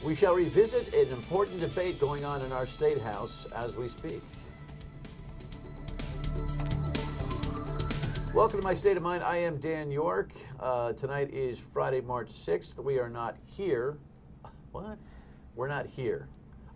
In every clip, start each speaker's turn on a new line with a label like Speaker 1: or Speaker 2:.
Speaker 1: We shall revisit an important debate going on in our State House as we speak. Welcome to My State of Mind. I am Dan York. Tonight is Friday, March 6th. We are not here. What? We're not here.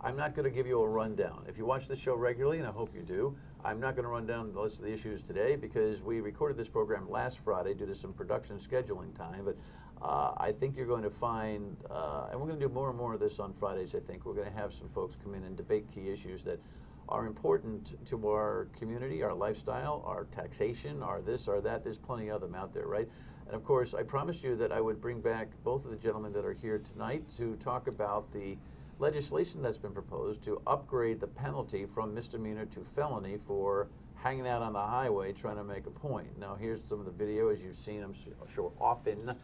Speaker 1: I'm not going to give you a rundown. If you watch the show regularly, and I hope you do, I'm not going to run down the list of the issues today because we recorded this program last Friday due to some production scheduling time. But I think you're going to find, and we're going to do more and more of this on Fridays, I think. We're going to have some folks come in and debate key issues that are important to our community, our lifestyle, our taxation, our this or that. There's plenty of them out there, right? And of course, I promised you that I would bring back both of the gentlemen that are here tonight to talk about the legislation that's been proposed to upgrade the penalty from misdemeanor to felony for hanging out on the highway trying to make a point. Now, here's some of the video, as you've seen, I'm sure often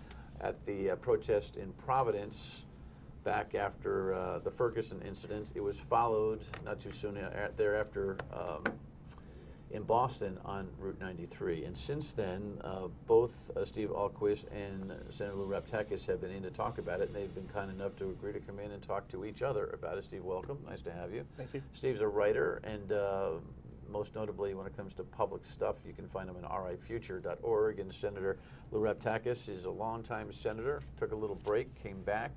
Speaker 1: at the protest in Providence back after the Ferguson incident. It was followed not too soon thereafter in Boston on Route 93. And since then, both Steve Ahlquist and Senator Lou Raptakis have been in to talk about it, and they've been kind enough to agree to come in and talk to each other about it. Steve, welcome. Nice to have you.
Speaker 2: Thank you.
Speaker 1: Steve's a writer, and most notably when it comes to public stuff, you can find him at rifuture.org. And Senator Lou Raptakis is a longtime senator, took a little break, came back,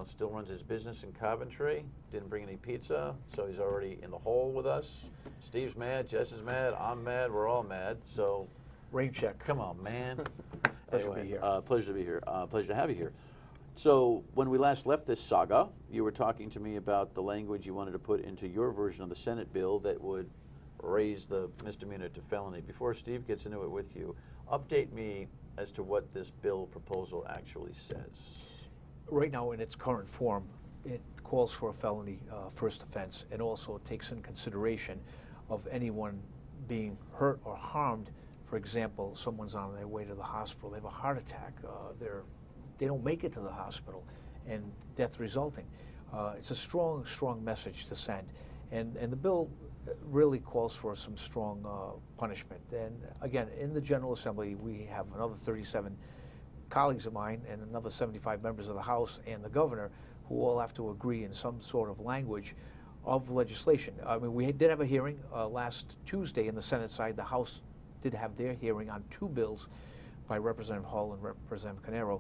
Speaker 1: still runs his business in Coventry, didn't bring any pizza, so he's already in the hole with us. Steve's mad, Jess is mad, I'm mad, we're all mad, so.
Speaker 2: Rain check.
Speaker 1: Come on, man.
Speaker 2: Pleasure to be here.
Speaker 1: Pleasure to be here. Pleasure to have you here. So when we last left this saga, you were talking to me about the language you wanted to put into your version of the Senate bill that would raise the misdemeanor to felony. Before Steve gets into it with you, update me as to what this bill proposal actually says.
Speaker 2: Right now, in its current form, it calls for a felony first offense, and also takes into consideration of anyone being hurt or harmed. For example, someone's on their way to the hospital, they have a heart attack, they don't make it to the hospital, and death resulting. It's a strong, strong message to send, and the bill really calls for some strong punishment. And again, in the General Assembly, we have another 37 colleagues of mine and another 75 members of the House and the governor who all have to agree in some sort of language of legislation. I mean, we did have a hearing last Tuesday in the Senate side. The House did have their hearing on two bills by Representative Hull and Representative Canero,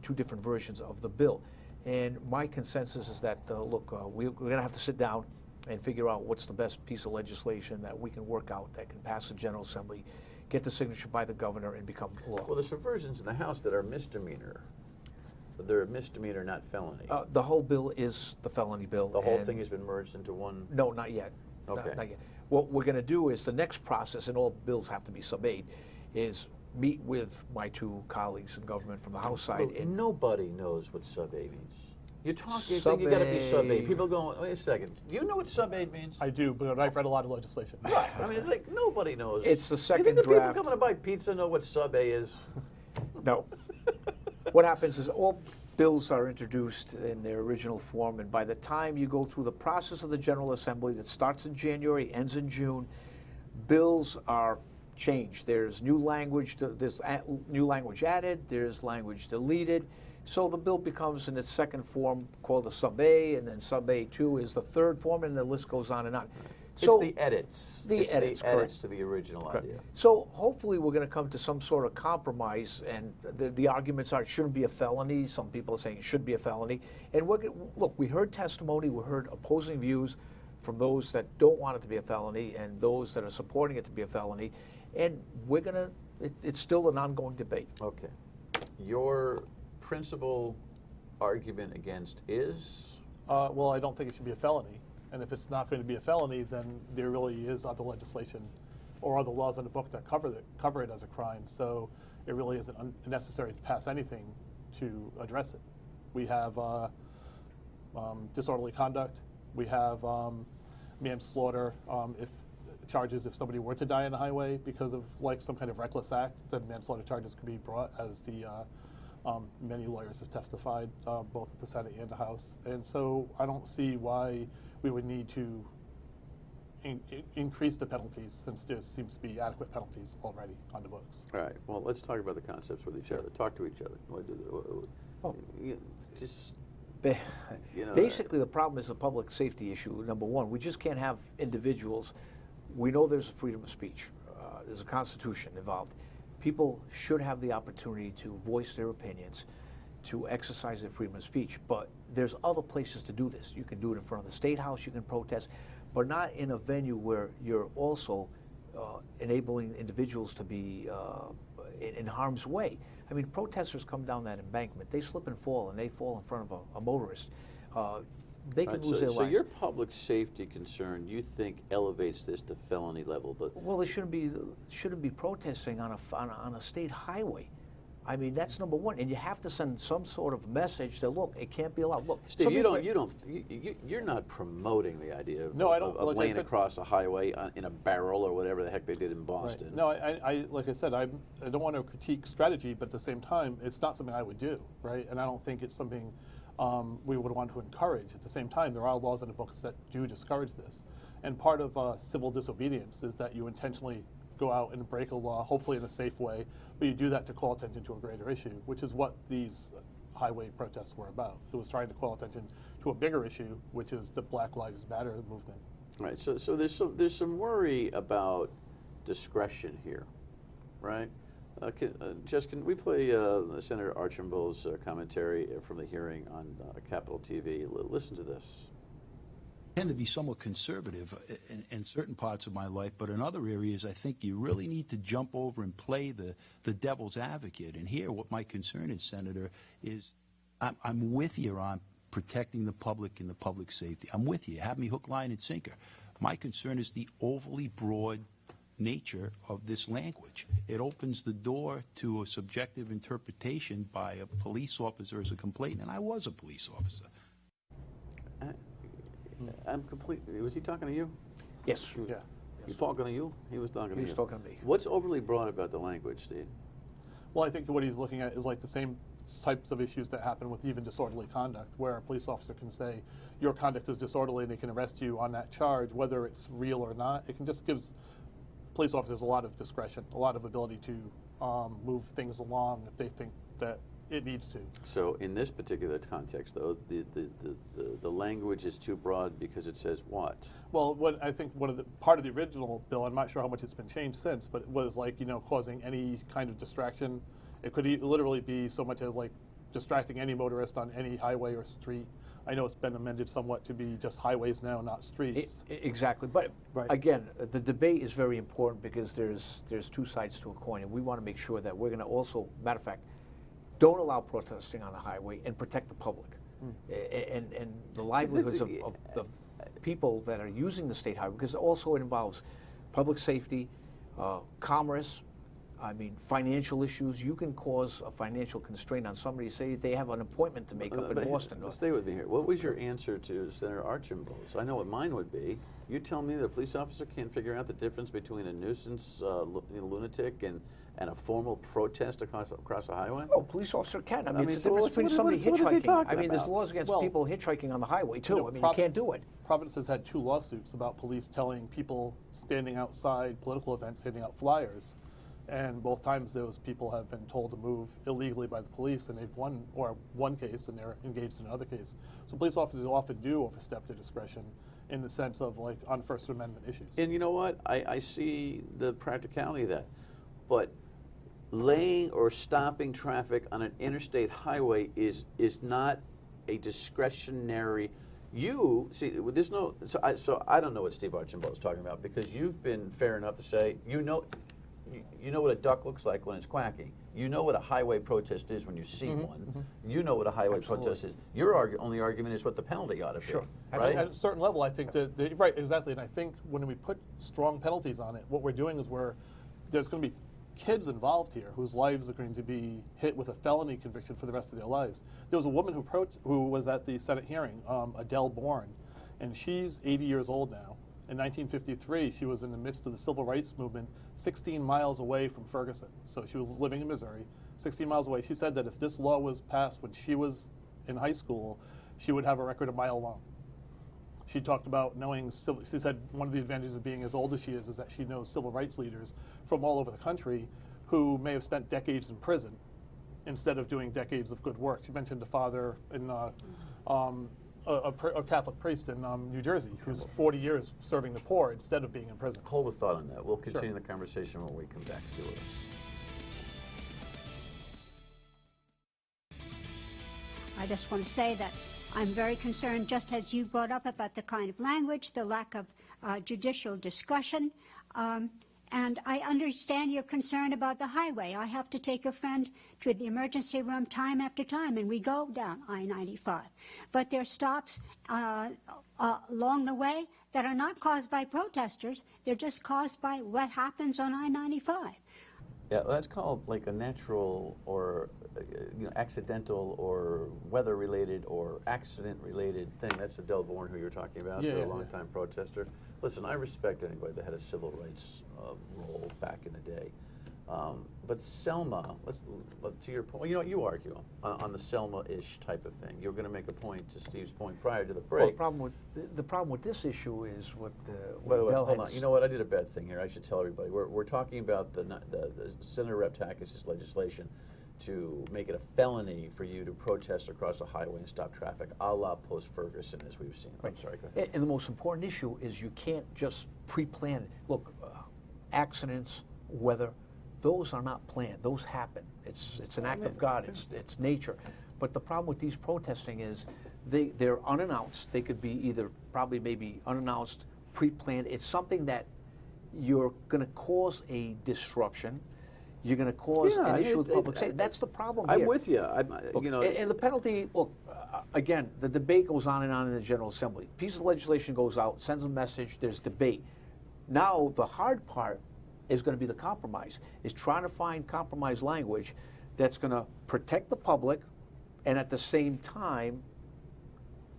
Speaker 2: two different versions of the bill. And my consensus is that, look, we're going to have to sit down and figure out what's the best piece of legislation that we can work out that can pass the General Assembly, get the signature by the governor, and become law.
Speaker 1: Well, there's some versions in the House that are misdemeanor. They're misdemeanor, not felony.
Speaker 2: The whole bill is the felony bill.
Speaker 1: The whole thing has been merged into one?
Speaker 2: No, not yet.
Speaker 1: Okay.
Speaker 2: Not yet. What we're going to do is the next process, and all bills have to be sub-8, is meet with my two colleagues in government from the House side.
Speaker 1: Well, nobody knows what sub-8 means. You think you got to be sub-8. People going, wait a second, do you know what sub-8 means?
Speaker 3: I do, but I've read a lot of legislation.
Speaker 1: Right. I mean, it's like nobody knows.
Speaker 2: It's the second
Speaker 1: you think the
Speaker 2: draft.
Speaker 1: people coming to buy pizza know what sub-A is?
Speaker 2: No. What happens is all bills are introduced in their original form, and by the time you go through the process of the General Assembly that starts in January, ends in June, bills are changed. There's new language, there's new language added, there's language deleted. So the bill becomes in its second form called a sub-A, and then sub-A2 is the third form, and the list goes on and on.
Speaker 1: So it's the edits.
Speaker 2: The edits
Speaker 1: to the original idea.
Speaker 2: So hopefully we're going to come to some sort of compromise, and the arguments are it shouldn't be a felony. Some people are saying it should be a felony. And look, we heard testimony, we heard opposing views from those that don't want it to be a felony and those that are supporting it to be a felony. And we're going to, it's still an ongoing debate.
Speaker 1: Okay. Your principal argument against is?
Speaker 3: Well, I don't think it should be a felony. And if it's not going to be a felony, then there really is other legislation or other laws in the book that cover it as a crime. So it really isn't necessary to pass anything to address it. We have disorderly conduct. We have manslaughter. If somebody were to die on the highway because of like some kind of reckless act, then manslaughter charges could be brought, as the many lawyers have testified, both at the Senate and the House. And so I don't see why we would need to increase the penalties, since there seems to be adequate penalties already on the books.
Speaker 1: All right. Well, let's talk about the concepts with each other. Talk to each other. Just
Speaker 2: Ba-
Speaker 1: You know,
Speaker 2: Basically, the problem is a public safety issue, number one. We just can't have individuals. We know there's freedom of speech. There's a constitution involved. People should have the opportunity to voice their opinions, to exercise their freedom of speech. But there's other places to do this. You can do it in front of the State House, you can protest, but not in a venue where you're also enabling individuals to be in harm's way. I mean, protesters come down that embankment, they slip and fall, and they fall in front of a motorist. They can lose their
Speaker 1: so
Speaker 2: lives.
Speaker 1: your public safety concern, you think, elevates this to felony level? But
Speaker 2: Well, they shouldn't be protesting on a state highway. I mean, that's number one, and you have to send some sort of message that, look, it can't be allowed. Look,
Speaker 1: Steve,
Speaker 2: some
Speaker 1: you're not promoting the idea of,
Speaker 3: No, I don't.
Speaker 1: of
Speaker 3: Like I
Speaker 1: laying
Speaker 3: said-
Speaker 1: across a highway in a barrel or whatever the heck they did in
Speaker 3: Right.
Speaker 1: Boston.
Speaker 3: No, I like I said, I don't want to critique strategy, but at the same time, it's not something I would do, right? And I don't think it's something we would want to encourage. At the same time, there are laws in the books that do discourage this. And part of civil disobedience is that you intentionally go out and break a law, hopefully in a safe way, but you do that to call attention to a greater issue, which is what these highway protests were about. It was trying to call attention to a bigger issue, which is the Black Lives Matter movement.
Speaker 1: Right. So there's some worry about discretion here, right? Jess, can we play Senator Archambault's commentary from the hearing on Capitol TV? Listen to this.
Speaker 4: I tend to be somewhat conservative in certain parts of my life, but in other areas, I think you really need to jump over and play the devil's advocate. And here, what my concern is, Senator, is I'm with you on protecting the public and the public safety. I'm with you. Have me hook, line, and sinker. My concern is the overly broad nature of this language. It opens the door to a subjective interpretation by a police officer as a complainant, and I was a police officer.
Speaker 1: I'm completely. Was he talking to you?
Speaker 2: Yes.
Speaker 3: Yeah.
Speaker 1: He talking to you? He was talking to you.
Speaker 2: He was talking to me.
Speaker 1: What's overly broad about the language, Steve?
Speaker 3: Well, I think what he's looking at is like the same types of issues that happen with even disorderly conduct, where a police officer can say your conduct is disorderly and they can arrest you on that charge, whether it's real or not. It can just gives police officers a lot of discretion, a lot of ability to move things along if they think that it needs to.
Speaker 1: So in this particular context, though, the language is too broad because it says what?
Speaker 3: Well, what I think part of the original bill, I'm not sure how much it's been changed since, but it was like, causing any kind of distraction. It could literally be so much as like distracting any motorist on any highway or street. I know it's been amended somewhat to be just highways now, not streets.
Speaker 2: Exactly, but
Speaker 3: Right.
Speaker 2: again, the debate is very important because there's two sides to a coin, and we want to make sure that we're going to also, matter of fact, don't allow protesting on the highway and protect the public and the livelihoods of the people that are using the state highway, because also it involves public safety, commerce. I mean, financial issues. You can cause a financial constraint on somebody. Say they have an appointment to make up in Boston.
Speaker 1: Stay with me here. What was your answer to Senator Archambault's? I know what mine would be. You tell me that a police officer can't figure out the difference between a nuisance lunatic and a formal protest across a highway?
Speaker 2: Oh, police officer can. I mean, it's
Speaker 1: so
Speaker 2: the difference
Speaker 1: what
Speaker 2: between
Speaker 1: is
Speaker 2: somebody
Speaker 1: he
Speaker 2: hitchhiking.
Speaker 1: talking
Speaker 2: I mean, there's
Speaker 1: about?
Speaker 2: laws against
Speaker 3: Well,
Speaker 2: people hitchhiking on the highway too. I mean, you can't do it.
Speaker 3: Providence has had 2 lawsuits about police telling people standing outside political events, handing out flyers. And both times those people have been told to move illegally by the police, and they've won one case and they're engaged in another case. So police officers often do overstep their discretion in the sense of like on First Amendment issues.
Speaker 1: And you know what? I see the practicality of that. But laying or stopping traffic on an interstate highway is not a discretionary. You see, there's no. So I don't know what Steve Archambault is talking about, because you've been fair enough to say you know what a duck looks like when it's quacking. You know what a highway protest is when you see one. You know what a highway protest is. Your only argument is what the penalty ought to be.
Speaker 2: Sure.
Speaker 1: Right?
Speaker 3: At a certain level, I think that, right, exactly. And I think when we put strong penalties on it, what we're doing is there's going to be kids involved here whose lives are going to be hit with a felony conviction for the rest of their lives. There was a woman who was at the Senate hearing, Adele Bourne, and she's 80 years old now. In 1953, she was in the midst of the civil rights movement 16 miles away from Ferguson. So she was living in Missouri, 16 miles away. She said that if this law was passed when she was in high school, she would have a record a mile long. She talked about knowing, she said one of the advantages of being as old as she is that she knows civil rights leaders from all over the country who may have spent decades in prison instead of doing decades of good work. She mentioned the father in a Catholic priest in New Jersey who's 40 years serving the poor instead of being in prison.
Speaker 1: Hold a thought on that. We'll continue the conversation when we come back. Stay with us.
Speaker 5: I just want to say that I'm very concerned, just as you brought up, about the kind of language, the lack of judicial discussion. And I understand your concern about the highway. I have to take a friend to the emergency room time after time, and we go down I-95. But there are stops along the way that are not caused by protesters. They're just caused by what happens on I-95.
Speaker 1: Yeah, well, that's called like a natural or accidental or weather-related or accident-related thing. That's the Del Bourne who you're talking about, the longtime protester. Listen, I respect anybody that had a civil rights role back in the day. But Selma, to your point, you know, you argue on the Selma-ish type of thing. You're going to make a point to Steve's point prior to the break.
Speaker 2: Well, the problem with this issue is what
Speaker 1: By the way,
Speaker 2: Del
Speaker 1: hold
Speaker 2: had
Speaker 1: on. You know what? I did a bad thing here. I should tell everybody. We're talking about the Senator Rep Takis' legislation to make it a felony for you to protest across a highway and stop traffic, a la post-Ferguson, as we've seen. I'm sorry, go ahead.
Speaker 2: And the most important issue is you can't just pre-plan it. Look, accidents, weather, those are not planned. Those happen. It's an act of God. It's nature. But the problem with these protesting is they're unannounced. They could be either probably maybe unannounced, pre-planned. It's something that you're going to cause a disruption. You're going to cause an issue with public safety. That's the problem here.
Speaker 1: I'm with you.
Speaker 2: Look,
Speaker 1: you know,
Speaker 2: and the penalty, look, again, the debate goes on in the General Assembly. Piece of legislation goes out, sends a message, there's debate. Now, the hard part is going to be the compromise, is trying to find compromise language that's going to protect the public and at the same time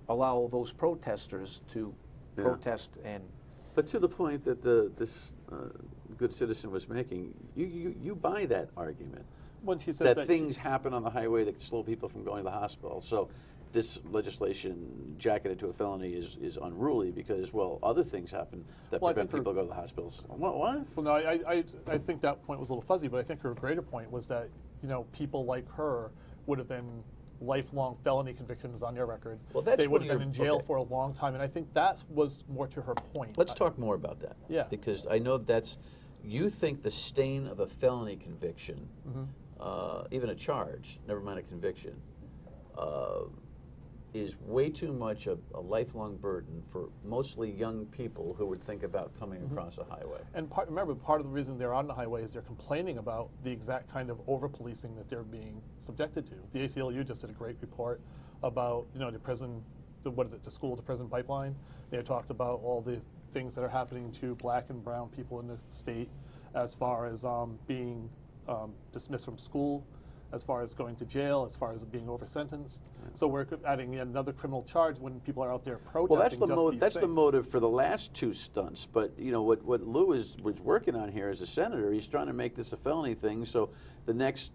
Speaker 2: allow those protesters to protest and...
Speaker 1: But to the point that this good citizen was making, you buy that argument.
Speaker 3: When she says
Speaker 1: that things happen on the highway that slow people from going to the hospital. So this legislation jacketed to a felony is unruly because, well, other things happen that prevent people go to the hospitals. What?
Speaker 3: Well, no, I think that point was a little fuzzy, but I think her greater point was that, you know, people like her would have been lifelong felony convictions on their record.
Speaker 1: Well, that's
Speaker 3: they would have
Speaker 1: when
Speaker 3: been in jail for a long time, and I think that was more to her point.
Speaker 1: Let's talk more about that.
Speaker 3: Yeah.
Speaker 1: Because I know you think the stain of a felony conviction, even a charge, never mind a conviction, is way too much a lifelong burden for mostly young people who would think about coming across a highway.
Speaker 3: And remember, part of the reason they're on the highway is they're complaining about the exact kind of over-policing that they're being subjected to. The ACLU just did a great report about, you know, the school-to-prison pipeline. They talked about all the things that are happening to black and brown people in the state as far as being dismissed from school, as far as going to jail, as far as being over-sentenced. So we're adding yet another criminal charge when people are out there protesting.
Speaker 1: Well, that's the motive for the last two stunts. But you know what Lou was working on here as a senator. He's trying to make this a felony thing. So the next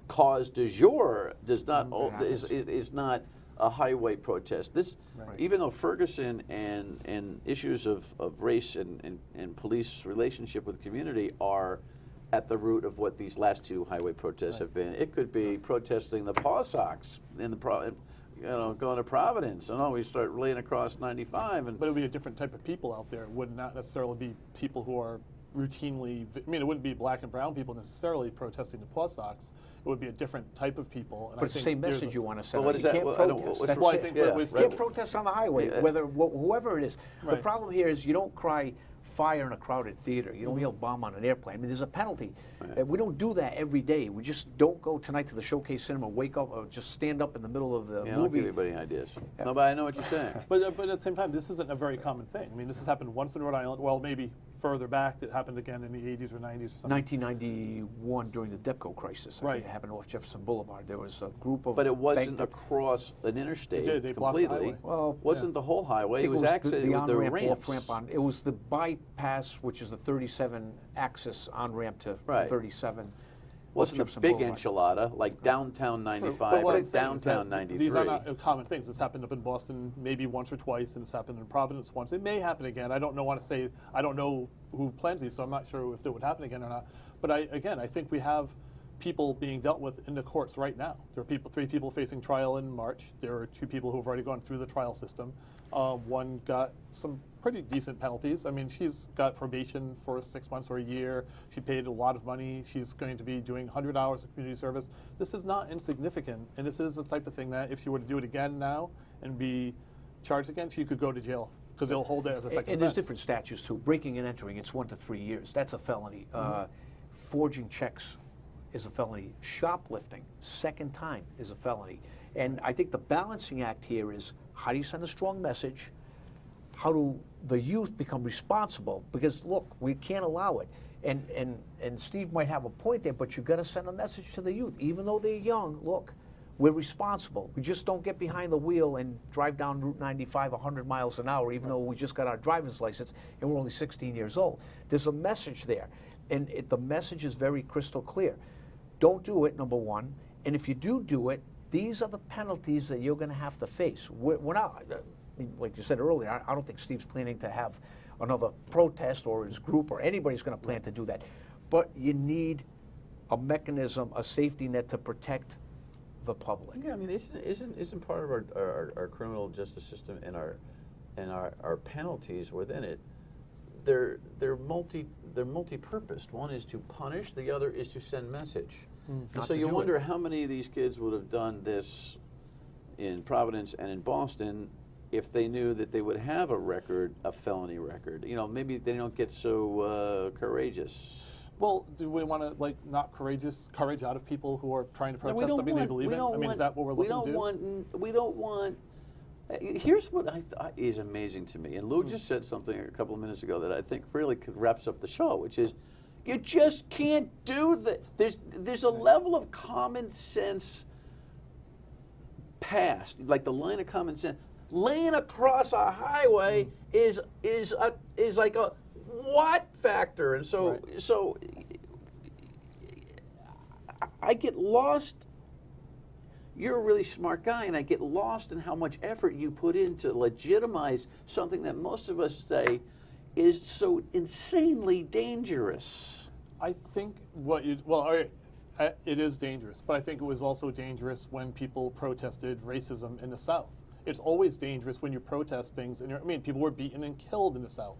Speaker 1: cause du jour does not is not a highway protest. This, even though Ferguson and issues of race and police relationship with the community are at the root of what these last two highway protests have been. It could be protesting the paw socks in going to Providence. And we start laying across 95.
Speaker 3: But it would be a different type of people out there. It would not necessarily be people who are routinely, I mean, it wouldn't be black and brown people necessarily protesting the paw socks. It would be a different type of people. And
Speaker 2: but it's the same message you want to send.
Speaker 1: What is that?
Speaker 2: You can't protest on the highway, whoever it is. The problem here is you don't cry fire in a crowded theater. You don't yell bomb on an airplane. I mean, there's a penalty. We don't do that every day. We just don't go tonight to the Showcase Cinema, wake up, or just stand up in the middle of the movie.
Speaker 1: Don't give anybody ideas. No, but I know what you're saying.
Speaker 3: But at the same time, this isn't a very common thing. I mean, this has happened once in Rhode Island. Well, maybe further back, it happened again in the 80s or 90s or something.
Speaker 2: 1991 during the DEPCO crisis. I think it happened off Jefferson Boulevard. There was a group of...
Speaker 1: But it wasn't across an interstate
Speaker 3: they
Speaker 1: completely.
Speaker 2: Well,
Speaker 1: wasn't the whole highway. It was access
Speaker 2: the
Speaker 1: with the
Speaker 2: on-ramp,
Speaker 1: ramps.
Speaker 2: off-ramp on. It was the bypass, which is the 37 axis on-ramp to 37.
Speaker 1: Wasn't a big enchilada like downtown 95 or downtown 93.
Speaker 3: These are not common things. This happened up in Boston maybe once or twice, and it's happened in Providence once. It may happen again. I don't want to say, I don't know who plans these, so I'm not sure if it would happen again or not. But I think we have people being dealt with in the courts right now. There are 3 people facing trial in March. There are 2 people who have already gone through the trial system. One got some pretty decent penalties. I mean, she's got probation for 6 months or a year. She paid a lot of money. She's going to be doing 100 hours of community service. This is not insignificant, and this is the type of thing that if she were to do it again now and be charged again, she could go to jail because they'll hold it as a second
Speaker 2: And there's
Speaker 3: offense.
Speaker 2: different statutes too. Breaking and entering, it's 1 to 3 years. That's a felony. Forging checks is a felony. Shoplifting, second time, is a felony. And I think the balancing act here is, how do you send a strong message? How do the youth become responsible? Because look, we can't allow it. And Steve might have a point there, but you've got to send a message to the youth. Even though they're young, look, we're responsible. We just don't get behind the wheel and drive down Route 95 100 miles an hour, even though we just got our driver's license and we're only 16 years old. There's a message there. And the message is very crystal clear. Don't do it, number one. And if you do it, these are the penalties that you're going to have to face. We're not, I mean, like you said earlier, I don't think Steve's planning to have another protest, or his group or anybody's going to plan to do that. But you need a mechanism, a safety net to protect the public.
Speaker 1: Yeah, I mean, isn't part of our criminal justice system and our penalties within it? They're multi-purposed. One is to punish, the other is to send message. And so you wonder how many of these kids would have done this in Providence and in Boston if they knew that they would have a record, a felony record. You know, maybe they don't get so courageous.
Speaker 3: Well, do we want to knock courage out of people who are trying to protest something they believe in? I mean, is that what we're looking to do?
Speaker 1: We don't want. Here's what I thought is amazing to me, and Lou just said something a couple of minutes ago that I think really wraps up the show, which is, you just can't do that. There's a level of common sense past, like the line of common sense. Laying across a highway is like a what factor, and so I get lost. You're a really smart guy, and I get lost in how much effort you put in to legitimize something that most of us say is so insanely dangerous.
Speaker 3: I think it is dangerous, but I think it was also dangerous when people protested racism in the South. It's always dangerous when you protest things, and people were beaten and killed in the South,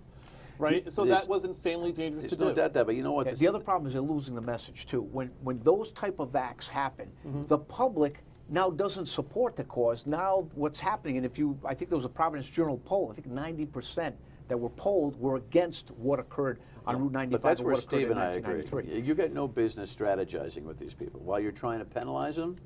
Speaker 3: right? So that was insanely dangerous to do.
Speaker 1: It's no doubt that, but you know what?
Speaker 2: Yeah, the other problem is they're losing the message too. When those type of acts happen, the public now doesn't support the cause. Now what's happening, and I think there was a Providence Journal poll, I think 90% that were polled were against what occurred on Route 95.
Speaker 1: But that's where
Speaker 2: what occurred
Speaker 1: Steve
Speaker 2: in
Speaker 1: and I agree.
Speaker 2: 1993.
Speaker 1: You got no business strategizing with these people. While you're trying to penalize them,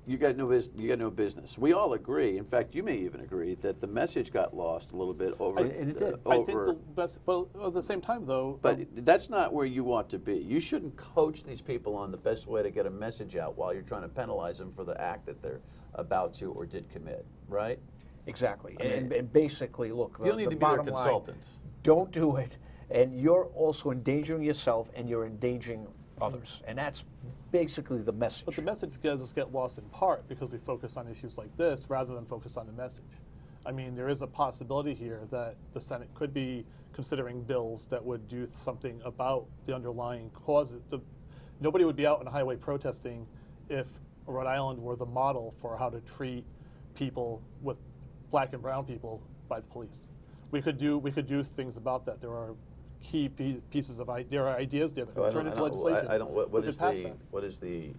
Speaker 1: you got no business. We all agree. In fact, you may even agree that the message got lost a little bit over.
Speaker 2: And it did.
Speaker 3: I think the best, but at the same time, though.
Speaker 1: But that's not where you want to be. You shouldn't coach these people on the best way to get a message out while you're trying to penalize them for the act that they're about to or did commit, right?
Speaker 2: Exactly. And basically, look,
Speaker 1: you don't need to be their consultant.
Speaker 2: Don't do it. And you're also endangering yourself, and you're endangering others. And that's basically the message.
Speaker 3: But the message does get lost in part because we focus on issues like this rather than focus on the message. I mean, there is a possibility here that the Senate could be considering bills that would do something about the underlying causes. Nobody would be out on the highway protesting if Rhode Island were the model for how to treat people with black and brown people by the police. We could do things about that. There are key pieces of there are ideas there that could turn into legislation.
Speaker 1: What is the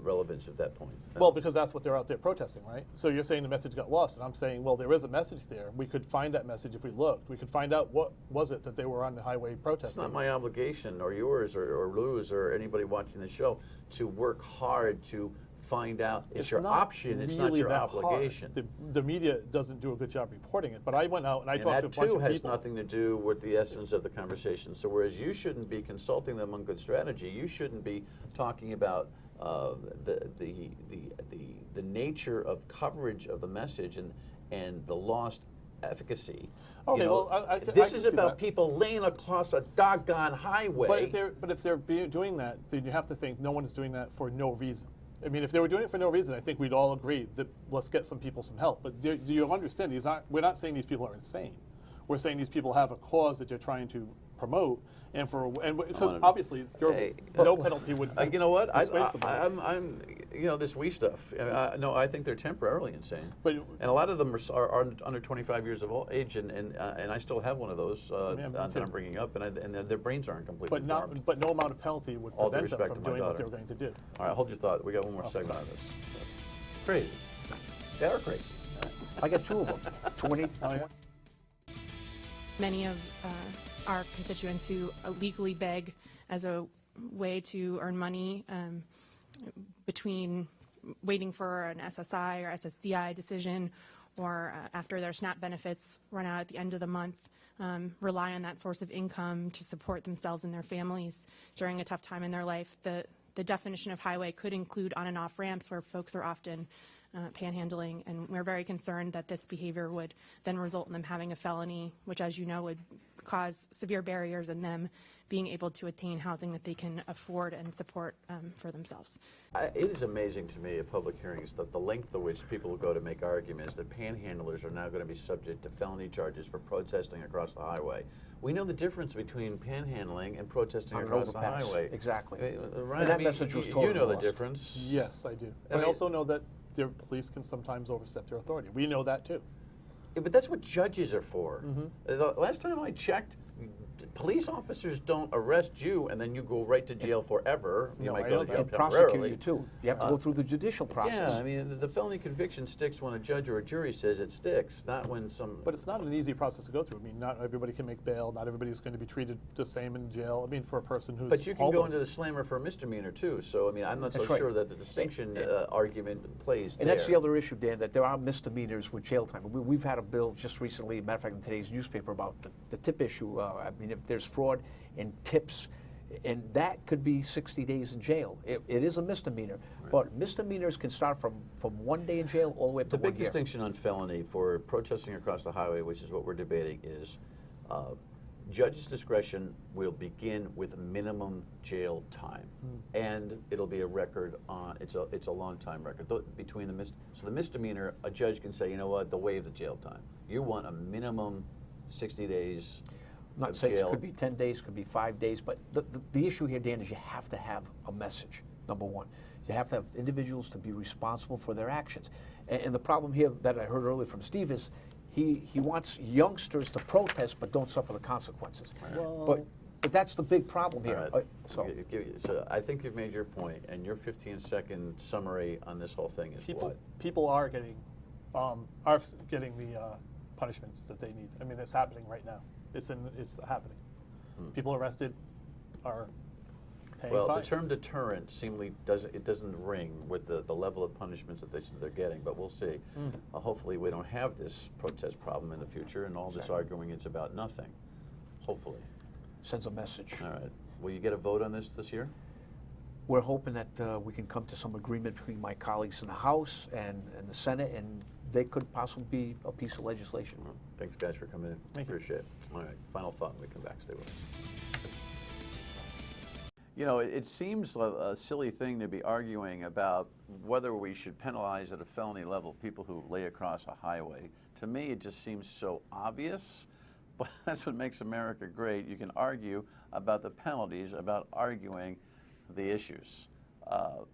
Speaker 1: relevance of that point?
Speaker 3: Well, because that's what they're out there protesting, right? So you're saying the message got lost, and I'm saying, well, there is a message there. We could find that message if we looked. We could find out what was it that they were on the highway protesting.
Speaker 1: It's not my obligation or yours or Lou's or anybody watching the show to work hard to find out. It's your option. It's not your obligation.
Speaker 3: The media doesn't do a good job reporting it. But I went out and I talked to a bunch of people.
Speaker 1: And that too has nothing to do with the essence of the conversation. So whereas you shouldn't be consulting them on good strategy, you shouldn't be talking about the nature of coverage of the message and the lost efficacy.
Speaker 3: Okay,
Speaker 1: this is about people laying across a doggone highway.
Speaker 3: But if they're doing that, then you have to think no one is doing that for no reason. I mean, if they were doing it for no reason, I think we'd all agree that let's get some people some help. But do you understand? We're not saying these people are insane. We're saying these people have a cause that they're trying to promote, and because
Speaker 1: wanna-
Speaker 3: obviously
Speaker 1: Hey,
Speaker 3: no penalty would.
Speaker 1: You know what?
Speaker 3: dissuade somebody.
Speaker 1: I'm, this we stuff. No, I think they're temporarily insane.
Speaker 3: But
Speaker 1: And a lot of them are under 25 years of age, and I still have one of those
Speaker 3: Yeah, me
Speaker 1: that
Speaker 3: too.
Speaker 1: I'm bringing up, and their brains aren't completely
Speaker 3: but
Speaker 1: formed.
Speaker 3: no amount of penalty would
Speaker 1: All due
Speaker 3: prevent them
Speaker 1: respect
Speaker 3: from
Speaker 1: to my
Speaker 3: doing what
Speaker 1: daughter.
Speaker 3: they were going to do.
Speaker 1: All right, hold your thought. We got one more segment on this. Crazy. They are crazy.
Speaker 2: I got two of them. 20.
Speaker 3: Oh, yeah?
Speaker 6: Many of our constituents who illegally beg as a way to earn money between waiting for an SSI or SSDI decision or after their SNAP benefits run out at the end of the month, rely on that source of income to support themselves and their families during a tough time in their life. The definition of highway could include on and off ramps where folks are often panhandling, and we're very concerned that this behavior would then result in them having a felony, which, as you know, would cause severe barriers in them being able to attain housing that they can afford and support for themselves.
Speaker 1: It is amazing to me at public hearings that the length of which people will go to make arguments that panhandlers are now going to be subject to felony charges for protesting across the highway. We know the difference between panhandling and protesting
Speaker 2: On an
Speaker 1: across the
Speaker 2: overpass.
Speaker 1: highway.
Speaker 2: Exactly.
Speaker 1: Right?
Speaker 2: And that message was
Speaker 1: you
Speaker 2: totally
Speaker 1: know the
Speaker 2: lost.
Speaker 1: difference.
Speaker 3: Yes, I do.
Speaker 1: I
Speaker 3: But I
Speaker 1: mean-
Speaker 3: also know that the police can sometimes overstep their authority. We know that too.
Speaker 1: Yeah, but that's what judges are for.
Speaker 3: Mm-hmm.
Speaker 1: The last time I checked, police officers don't arrest you and then you go right to jail forever. You
Speaker 3: No,
Speaker 1: might
Speaker 3: I
Speaker 1: go
Speaker 3: know
Speaker 1: to jail
Speaker 2: And prosecute
Speaker 1: temporarily.
Speaker 2: you too. You have to go through the judicial process.
Speaker 1: Yeah, I mean, the felony conviction sticks when a judge or a jury says it sticks, not when some.
Speaker 3: But it's not an easy process to go through. I mean, not everybody can make bail. Not everybody's going to be treated the same in jail. I mean, for a person who's
Speaker 1: But you can go
Speaker 3: homeless.
Speaker 1: into the slammer for a misdemeanor too. So I mean, I'm not so
Speaker 2: That's right.
Speaker 1: sure that the distinction argument plays
Speaker 2: And
Speaker 1: there.
Speaker 2: that's the other issue, Dan, that there are misdemeanors with jail time. We've had a bill just recently, matter of fact, in today's newspaper about the tip issue. I mean, if there's fraud in tips, and that could be 60 days in jail. It is a misdemeanor, but misdemeanors can start from 1 day in jail all the way up to
Speaker 1: The
Speaker 2: 1
Speaker 1: big
Speaker 2: year.
Speaker 1: distinction on felony for protesting across the highway, which is what we're debating, is judge's discretion will begin with minimum jail time, and it'll be a record on. It's a long time record between so the misdemeanor, a judge can say, you know what, they'll waive the jail time. You want a minimum 60 days.
Speaker 2: I'm not
Speaker 1: of
Speaker 2: saying it
Speaker 1: jail.
Speaker 2: could be 10 days, could be 5 days, but the issue here, Dan, is you have to have a message, number one. You have to have individuals to be responsible for their actions. And the problem here that I heard earlier from Steve is he wants youngsters to protest but don't suffer the consequences.
Speaker 3: Well-
Speaker 2: But that's the big problem here.
Speaker 1: All right.
Speaker 2: So
Speaker 1: So I think you've made your point, and your 15-second summary on this whole thing is what?
Speaker 3: People are getting the punishments that they need. I mean, it's happening right now. It's happening. People arrested are paying
Speaker 1: Well,
Speaker 3: fines.
Speaker 1: the term deterrent doesn't ring with the level of punishments that they're getting, but we'll see. Hopefully we don't have this protest problem in the future, and all this arguing is about nothing. Hopefully.
Speaker 2: sends a message.
Speaker 1: All right. Will you get a vote on this year?
Speaker 2: We're hoping that we can come to some agreement between my colleagues in the House and the Senate, and they could possibly be a piece of legislation.
Speaker 1: Well, thanks, guys, for coming in.
Speaker 3: Thank you.
Speaker 1: Appreciate it. All right. Final thought when we come back. Stay with us. You know, it seems a silly thing to be arguing about whether we should penalize at a felony level people who lay across a highway. To me, it just seems so obvious, but that's what makes America great. You can argue about the penalties, about arguing the issues.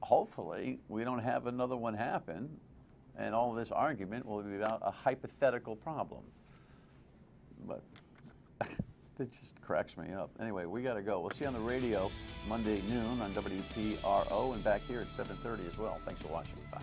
Speaker 1: Hopefully, we don't have another one happen, and all of this argument will be about a hypothetical problem. But it just cracks me up. Anyway, we got to go. We'll see you on the radio Monday noon on WPRO and back here at 7:30 as well. Thanks for watching. Bye.